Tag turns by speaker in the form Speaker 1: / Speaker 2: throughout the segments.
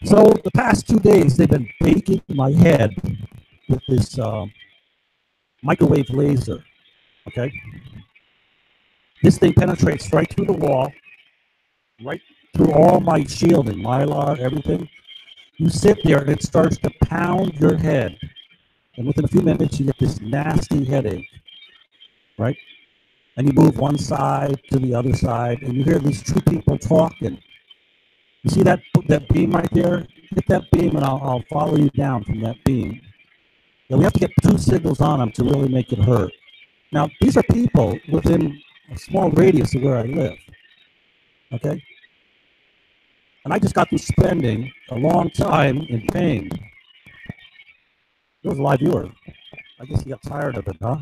Speaker 1: So the past 2 days, they've been baking my head with this microwave laser, okay? This thing penetrates right through the wall, right through all my shielding, Mylar, everything. You sit there and it starts to pound your head. And within a few minutes, you get this nasty headache, right? And you move one side to the other side, and you hear these two people talking. You see that beam right there? Hit that beam, and I'll follow you down from that beam. Now, we have to get 2 signals on them to really make it hurt. Now, these are people within a small radius of where I live, okay? And I just got through spending a long time in pain. It was a live viewer. I guess he got tired of it, huh?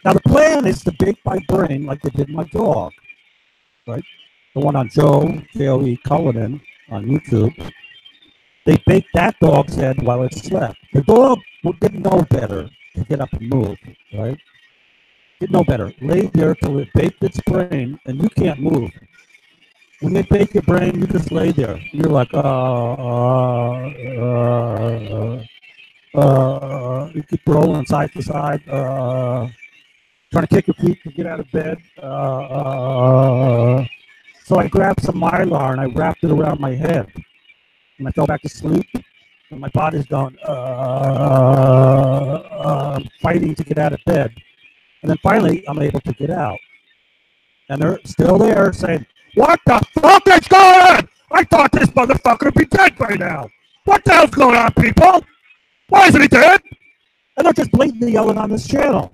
Speaker 1: Now, the plan is to bake my brain like they did my dog, right? The one on Joe Cullinan on YouTube. They baked that dog's head while it slept. The dog didn't know better to get up and move, right? Didn't know better. Laid there till it baked its brain, and you can't move. When they bake your brain, you just lay there. You're like, you keep rolling side to side, trying to kick your feet to get out of bed. So I grabbed some Mylar and I wrapped it around my head. And I fell back to sleep. And my body's going, fighting to get out of bed. And then finally, I'm able to get out. And they're still there saying, "What the fuck is going on? I thought this motherfucker would be dead by now. What the hell's going on, people? Why isn't he dead?" And they're just blatantly yelling on this channel.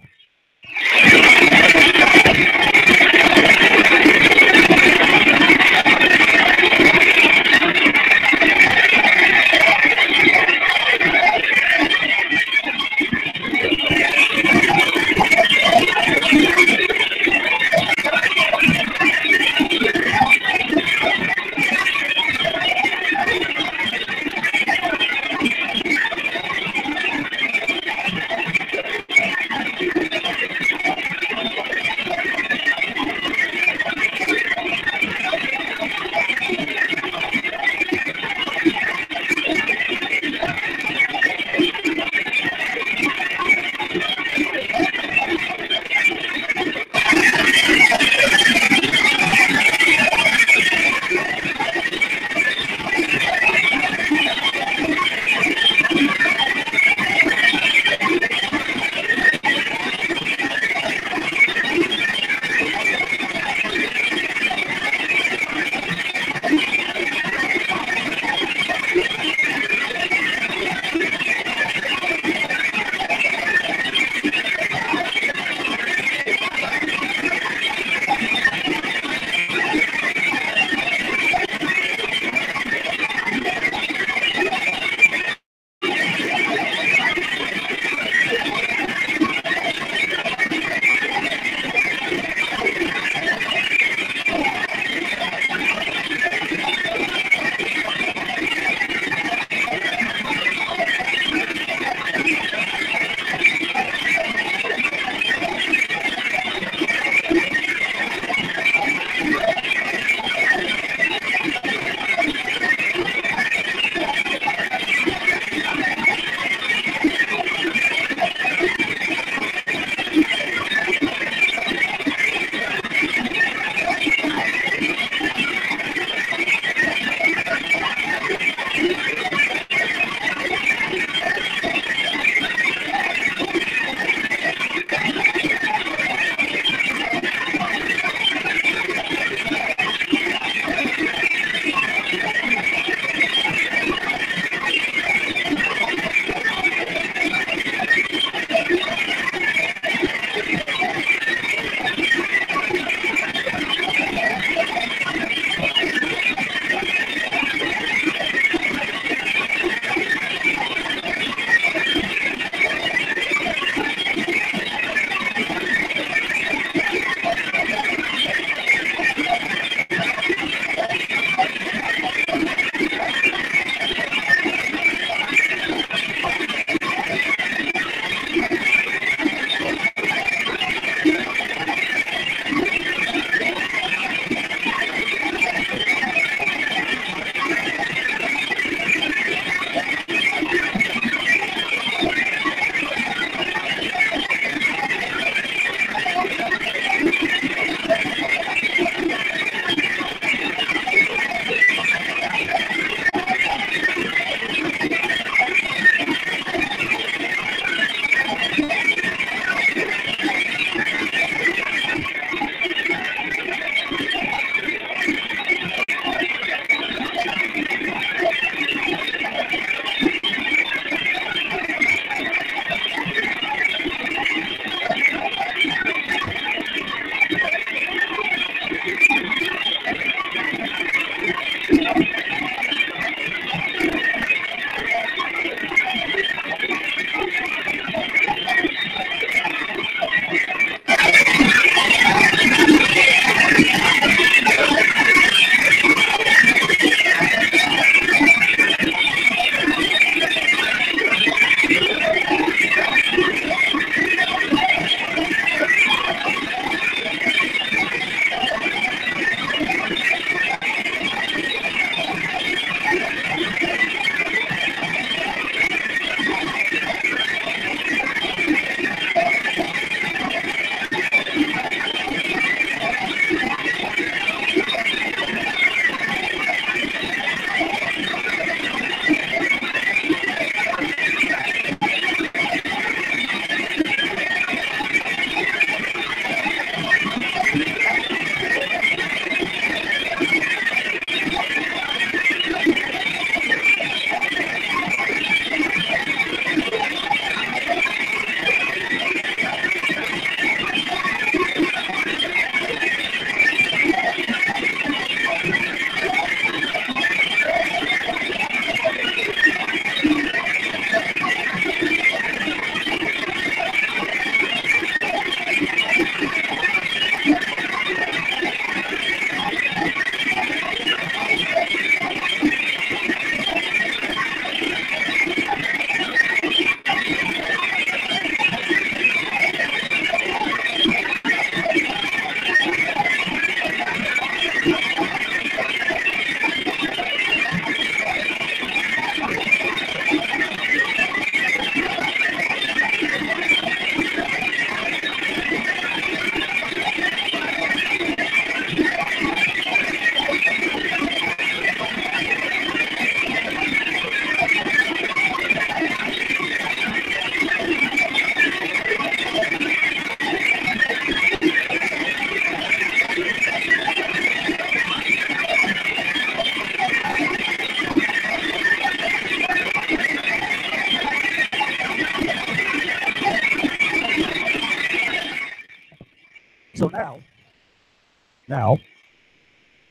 Speaker 1: Now,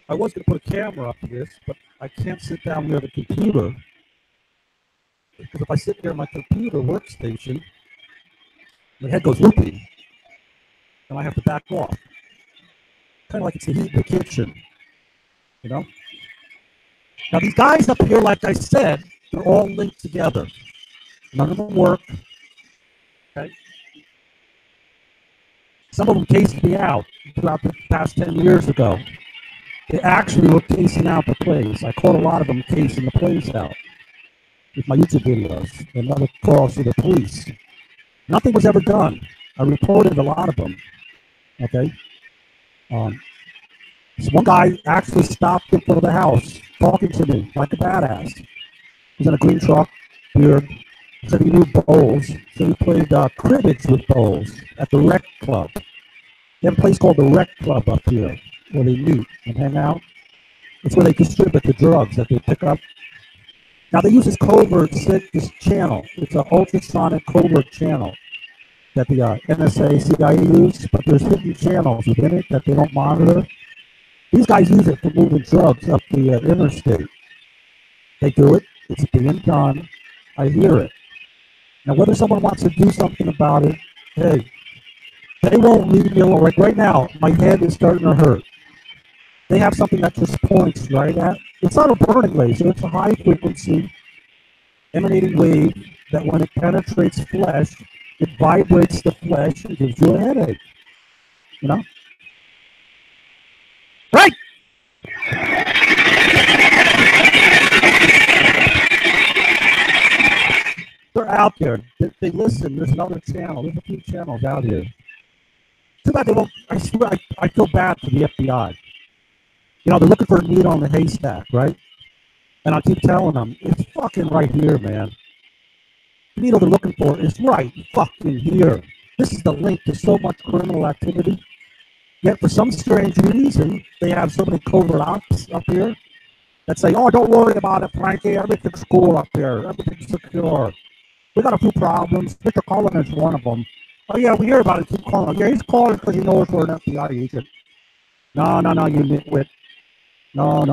Speaker 1: I was going to put a camera up to this, but I can't sit down near the computer, because if I sit near my computer workstation, my head goes loopy, and I have to back off. Kind of like it's the heat in the kitchen, you know? Now, these guys up here, like I said, they're all linked together. None of them work. Okay? Some of them cased me out throughout the past 10 years ago. They actually were casing out the place. I caught a lot of them casing the place out with my YouTube videos and other calls to the police. Nothing was ever done. I reported a lot of them. Okay? So one guy actually stopped in front of the house talking to me like a badass. He's in a green truck, beard. Said he knew bowls. So he played cribbage with bowls at the rec club. They have a place called the Rec Club up here where they meet and hang out. It's where they distribute the drugs that they pick up. Now they use this covert this channel. It's an ultrasonic covert channel that the NSA, CIA use, but there's hidden channels within it that they don't monitor. These guys use it for moving drugs up the interstate. They do it. It's being done. I hear it. Now, whether someone wants to do something about it, hey, they won't leave me alone. Like right now, my head is starting to hurt. They have something that just points right at. It's not a burning laser. It's a high frequency emanating wave that when it penetrates flesh, it vibrates the flesh and gives you a headache. You know? Right! They're out there. They listen. There's another channel. There's a few channels out here. Too bad they won't. I swear, I feel bad for the FBI. You know, they're looking for a needle in the haystack, right? And I keep telling them, it's fucking right here, man. The needle they're looking for is right fucking here. This is the link to so much criminal activity. Yet for some strange reason, they have so many covert ops up here that say, oh, don't worry about it, Frankie. Everything's cool up here. Everything's secure. We got a few problems. Mr. Cullen is one of them. Oh, yeah, we hear about it. Keep calling. Yeah, he's calling because he knows we're an FBI agent. No, you nitwit. No.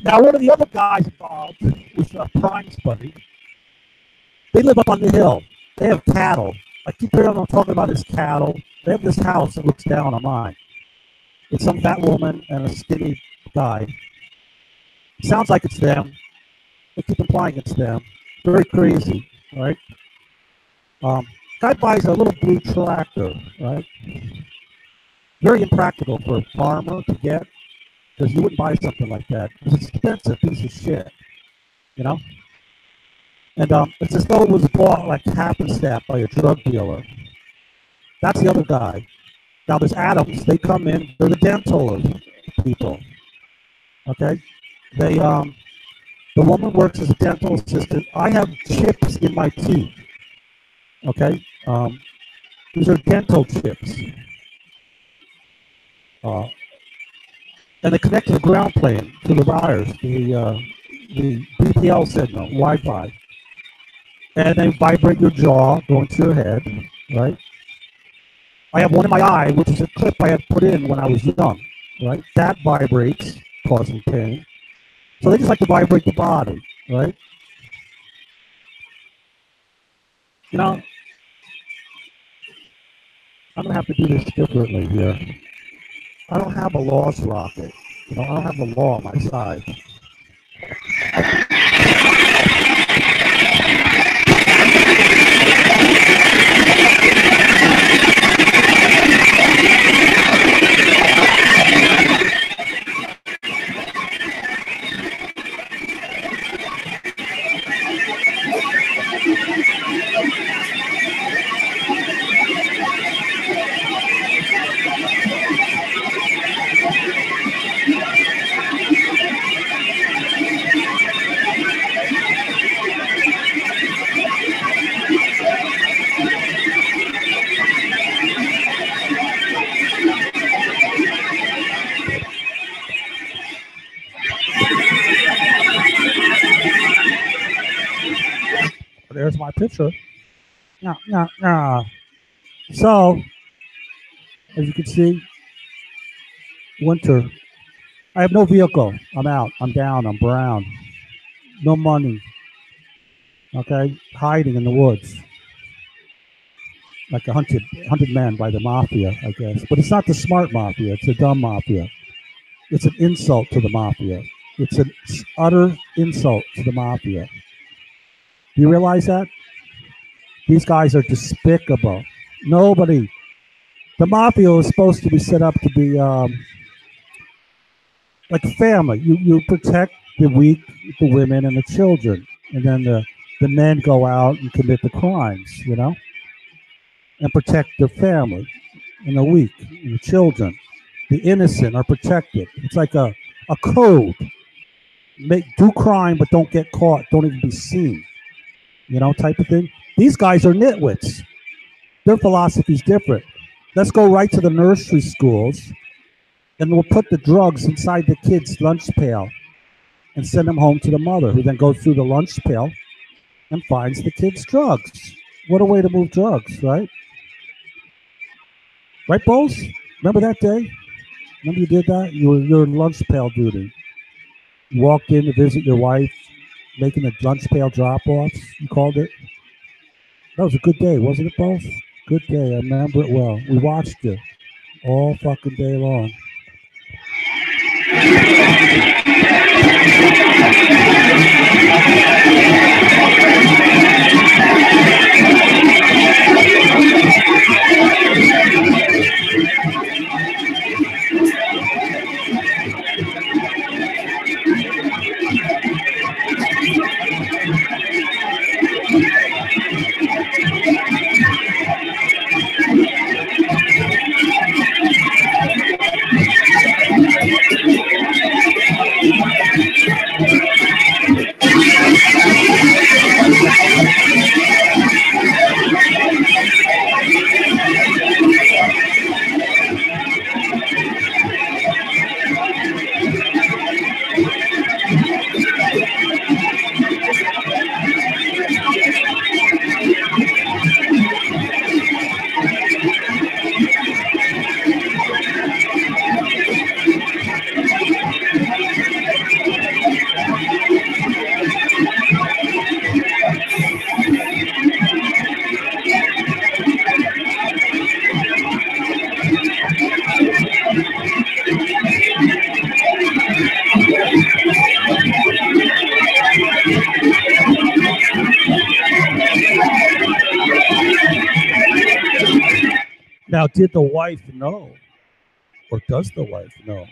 Speaker 1: Now, one of the other guys involved was Prime's buddy. They live up on the hill. They have cattle. I keep hearing them talking about his cattle. They have this house that looks down on mine. It's some fat woman and a skinny guy. It sounds like it's them. They keep implying it's them. Very crazy, right? Guy buys a little blue tractor, right? Very impractical for a farmer to get, because you wouldn't buy something like that. It's an expensive piece of shit, you know? And it's as though it was bought like happenstance by a drug dealer. That's the other guy. Now there's Adams. They come in. They're the dental people. Okay? They the woman works as a dental assistant. I have chips in my teeth. Okay? These are dental chips. And they connect to the ground plane, to the wires, the BPL signal, Wi-Fi. and they vibrate your jaw, going to your head, right? I have one in my eye, which is a clip I had put in when I was young, right? That vibrates, causing pain. So they just like to vibrate the body, right? You know, I'm gonna have to do this differently here. I don't have a lost rocket. You know, I don't have the law on my side. There's my picture. So, as you can see, winter. I have no vehicle. I'm out. I'm down. I'm brown. No money. Okay, hiding in the woods, like a hunted man by the mafia, I guess. But it's not the smart mafia. It's a dumb mafia. It's an insult to the mafia. It's an utter insult to the mafia. Do you realize that? These guys are despicable. Nobody. The mafia is supposed to be set up to be like a family. You protect the weak, the women, and the children, and then the men go out and commit the crimes, you know, and protect their family and the weak and the children. The innocent are protected. It's like a code. Do crime, but don't get caught. Don't even be seen, you know, type of thing. These guys are nitwits. Their philosophy is different. Let's go right to the nursery schools, and we'll put the drugs inside the kids' lunch pail and send them home to the mother, who then goes through the lunch pail and finds the kids' drugs. What a way to move drugs, right? Right, Bose? Remember that day? Remember you did that? You were your lunch pail duty. You walked in to visit your wife, making the lunch pail drop-offs, you called it. That was a good day, wasn't it, Bose? Good day. I remember it well. We watched it all fucking day long. Now, did the wife know? Or does the wife know?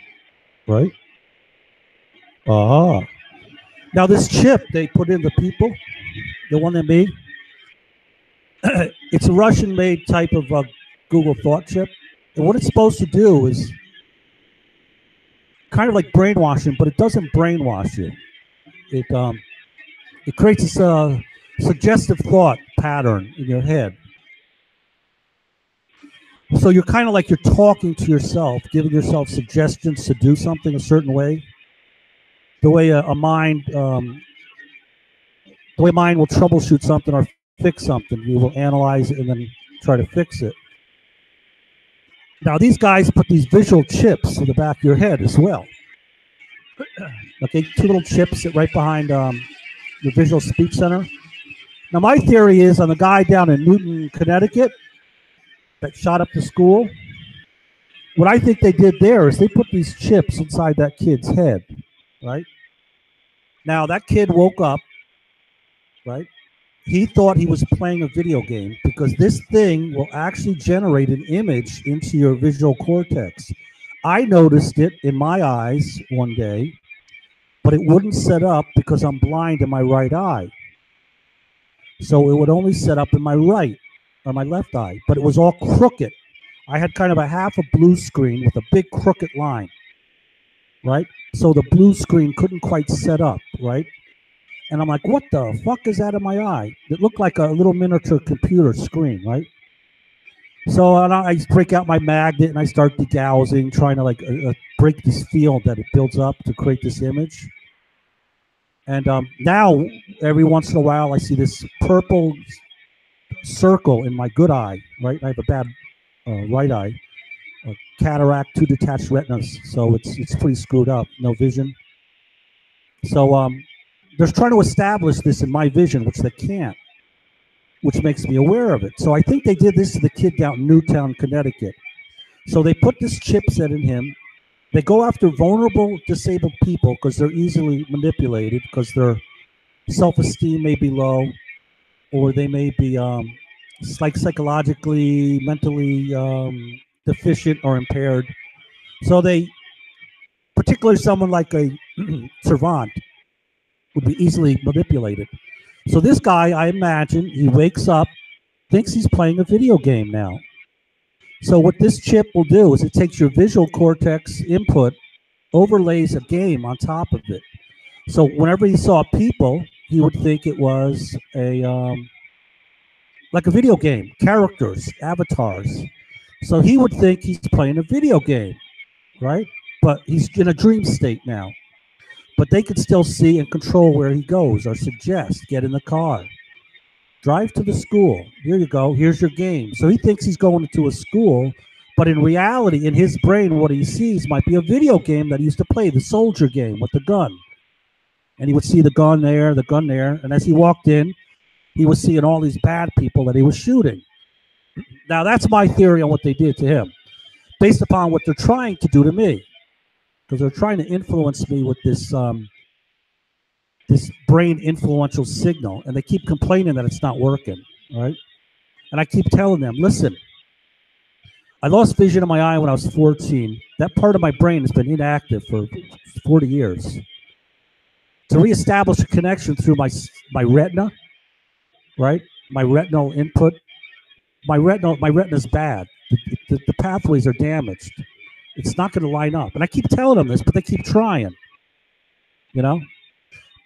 Speaker 1: Right? Now, this chip they put in the people, the one they made, it's a Russian-made type of Google Thought chip. And what it's supposed to do is kind of like brainwashing, but it doesn't brainwash you. It creates this suggestive thought pattern in your head. So you're kind of like you're talking to yourself, giving yourself suggestions to do something a certain way. The way a mind will troubleshoot something or fix something. You will analyze it and then try to fix it. Now, these guys put these visual chips in the back of your head as well. Okay, 2 little chips sit right behind your visual speech center. Now, my theory is on the guy down in Newton, Connecticut that shot up the school, what I think they did there is they put these chips inside that kid's head, right? Now, that kid woke up, right? He thought he was playing a video game because this thing will actually generate an image into your visual cortex. I noticed it in my eyes one day, but it wouldn't set up because I'm blind in my right eye. So it would only set up in my right or my left eye, but it was all crooked. I had kind of a half a blue screen with a big crooked line, right? So the blue screen couldn't quite set up, right? And I'm like, what the fuck is that in my eye? It looked like a little miniature computer screen, right? So I break out my magnet and I start degaussing, trying to like break this field that it builds up to create this image. And now, every once in a while, I see this purple circle in my good eye, right? I have a bad right eye, cataract, 2 detached retinas, so it's pretty screwed up, no vision. So they're trying to establish this in my vision, which they can't, which makes me aware of it. So I think they did this to the kid down in Newtown, Connecticut. So they put this chipset in him. They go after vulnerable, disabled people because they're easily manipulated, because their self-esteem may be low, or they may be like psychologically, mentally deficient or impaired. So they, particularly someone like a Servant, would be easily manipulated. So this guy, I imagine, he wakes up, thinks he's playing a video game now. So what this chip will do is it takes your visual cortex input, overlays a game on top of it. So whenever he saw people, he would think it was a like a video game, characters, avatars. So he would think he's playing a video game, right? But he's in a dream state now. But they could still see and control where he goes or suggest, get in the car, drive to the school. Here you go. Here's your game. So he thinks he's going to a school, but in reality, in his brain, what he sees might be a video game that he used to play, the soldier game with the gun. And he would see the gun there, and as he walked in, he was seeing all these bad people that he was shooting. Now, that's my theory on what they did to him, based upon what they're trying to do to me, because they're trying to influence me with this this brain influential signal, and they keep complaining that it's not working, right? And I keep telling them, listen, I lost vision in my eye when I was 14. That part of my brain has been inactive for 40 years. To reestablish a connection through my retina, right? My retinal input. My retina's bad. The pathways are damaged. It's not going to line up. And I keep telling them this, but they keep trying, you know?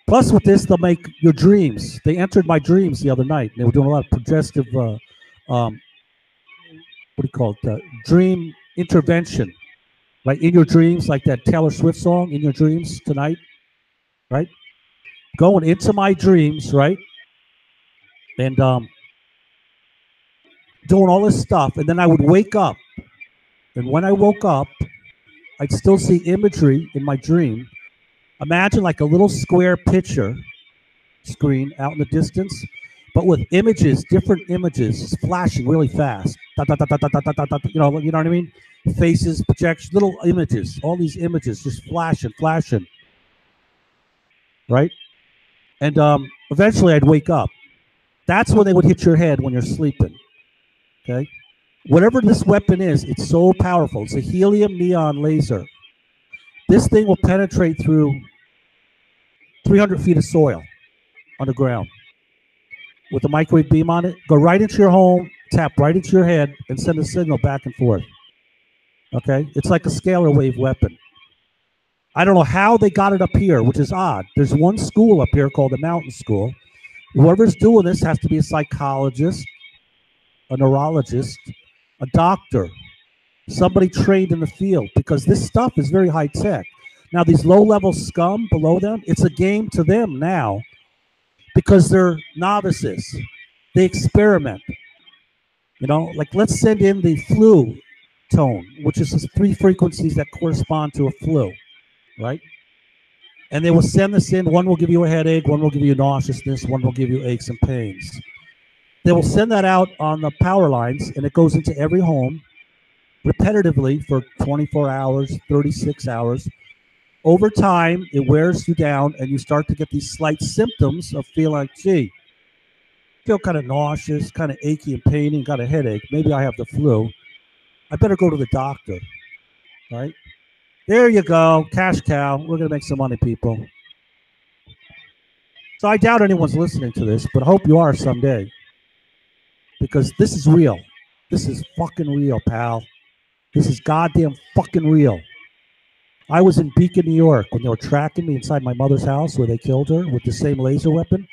Speaker 1: Plus, with this, they'll make your dreams. They entered my dreams the other night. They were doing a lot of progressive, what do you call it? Dream intervention. Like in your dreams, like that Taylor Swift song, In Your Dreams Tonight, right? Going into my dreams, right? And doing all this stuff. And then I would wake up. And when I woke up, I'd still see imagery in my dream. Imagine like a little square picture screen out in the distance, but with images, different images flashing really fast. You know what I mean? Faces, projections, little images, all these images just flashing. Right? And eventually I'd wake up. That's when they would hit your head when you're sleeping. Okay? Whatever this weapon is, it's so powerful. It's a helium neon laser. This thing will penetrate through 300 feet of soil underground with a microwave beam on it, go right into your home, tap right into your head, and send a signal back and forth. Okay? It's like a scalar wave weapon. I don't know how they got it up here, which is odd. There's one school up here called the Mountain School. Whoever's doing this has to be a psychologist, a neurologist, a doctor, somebody trained in the field, because this stuff is very high tech. Now, these low-level scum below them, it's a game to them now because they're novices. They experiment. You know, like let's send in the flu tone, which is the 3 frequencies that correspond to a flu, right? And they will send this in. One will give you a headache, one will give you nauseousness, one will give you aches and pains. They will send that out on the power lines, and it goes into every home repetitively for 24 hours, 36 hours. Over time, it wears you down, and you start to get these slight symptoms of feeling like, gee, feel kind of nauseous, kind of achy and painy, got a headache. Maybe I have the flu. I better go to the doctor, right? There you go, cash cow. We're going to make some money, people. So I doubt anyone's listening to this, but I hope you are someday. Because this is real. This is fucking real, pal. This is goddamn fucking real. I was in Beacon, New York when they were tracking me inside my mother's house where they killed her with the same laser weapon.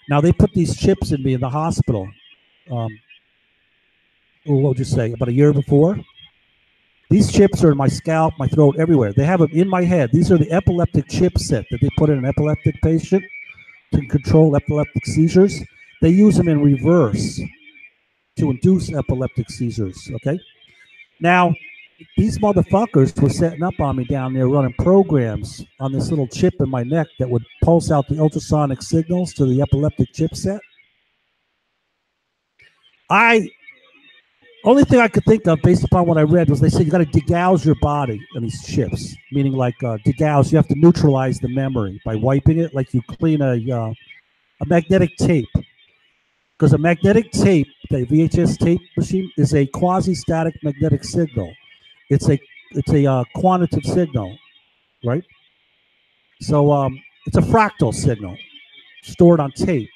Speaker 1: Now, they put these chips in me in the hospital. What would you say, about a year before? These chips are in my scalp, my throat, everywhere. They have them in my head. These are the epileptic chipset that they put in an epileptic patient to control epileptic seizures. They use them in reverse to induce epileptic seizures, okay? Now, these motherfuckers were setting up on me down there running programs on this little chip in my neck that would pulse out the ultrasonic signals to the epileptic chipset. Only thing I could think of based upon what I read was they said you got to degauss your body on these chips, meaning like degauss, you have to neutralize the memory by wiping it like you clean a magnetic tape. Because a magnetic tape, the VHS tape machine, is a quasi-static magnetic signal. It's a quantitative signal, right? So it's a fractal signal stored on tape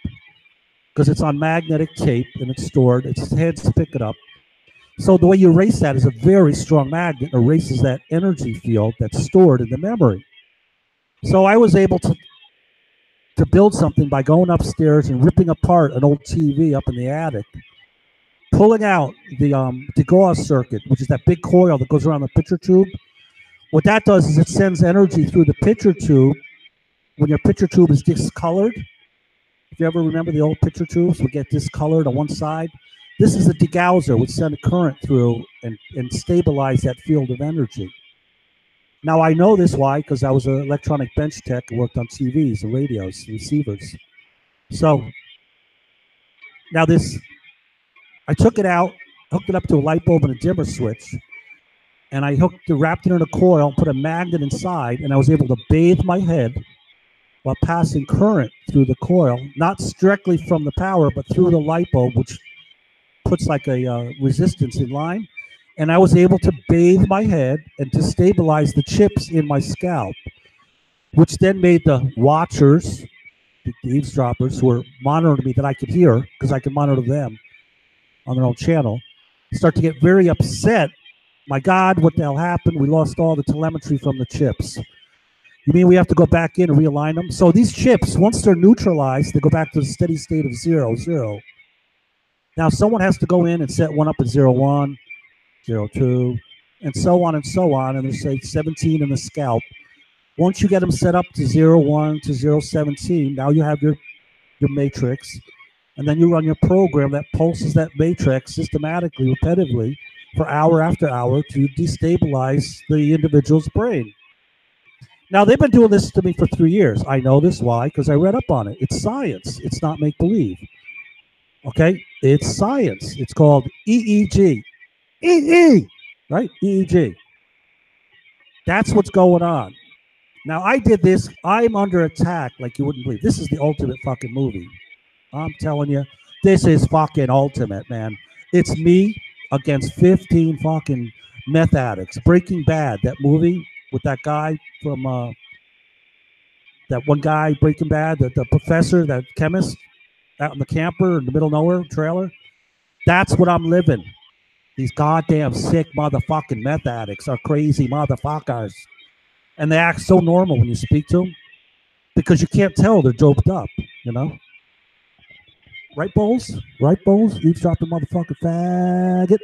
Speaker 1: because it's on magnetic tape and it's stored. Its heads to pick it up. So the way you erase that is a very strong magnet erases that energy field that's stored in the memory. So I was able to build something by going upstairs and ripping apart an old TV up in the attic, pulling out the degauss circuit, which is that big coil that goes around the picture tube. What that does is it sends energy through the picture tube when your picture tube is discolored. If you ever remember the old picture tubes would get discolored on one side, this is a degausser which send a current through and stabilize that field of energy. Now, I know this why, because I was an electronic bench tech and worked on TVs and radios and receivers. So now I took it out, hooked it up to a light bulb and a dimmer switch, and I wrapped it in a coil, put a magnet inside, and I was able to bathe my head while passing current through the coil, not strictly from the power, but through the light bulb, which puts like a resistance in line. And I was able to bathe my head and to stabilize the chips in my scalp, which then made the watchers, the eavesdroppers who were monitoring me that I could hear, because I could monitor them on their own channel, start to get very upset. My God, what the hell happened? We lost all the telemetry from the chips. You mean we have to go back in and realign them? So these chips, once they're neutralized, they go back to the steady state of 0, 0. Now someone has to go in and set one up at 0, 1, 0, 2, and so on, and there's say 17 in the scalp. Once you get them set up to 0, 1 to 0, 17, now you have your matrix, and then you run your program that pulses that matrix systematically, repetitively, for hour after hour to destabilize the individual's brain. Now, they've been doing this to me for 3 years. I know this. Why? Because I read up on it. It's science. It's not make-believe. Okay? It's science. It's called EEG. Right? EEG. That's what's going on. Now, I did this. I'm under attack like you wouldn't believe. This is the ultimate fucking movie. I'm telling you, this is fucking ultimate, man. It's me against 15 fucking meth addicts. Breaking Bad, that movie with that guy from, that one guy, Breaking Bad, the professor, that chemist out in the camper in the middle of nowhere trailer. That's what I'm living. These goddamn sick motherfucking meth addicts are crazy motherfuckers. And they act so normal when you speak to them because you can't tell they're doped up, you know? Right, Bowles? Right, Bowles? Eavesdropping motherfucking faggot.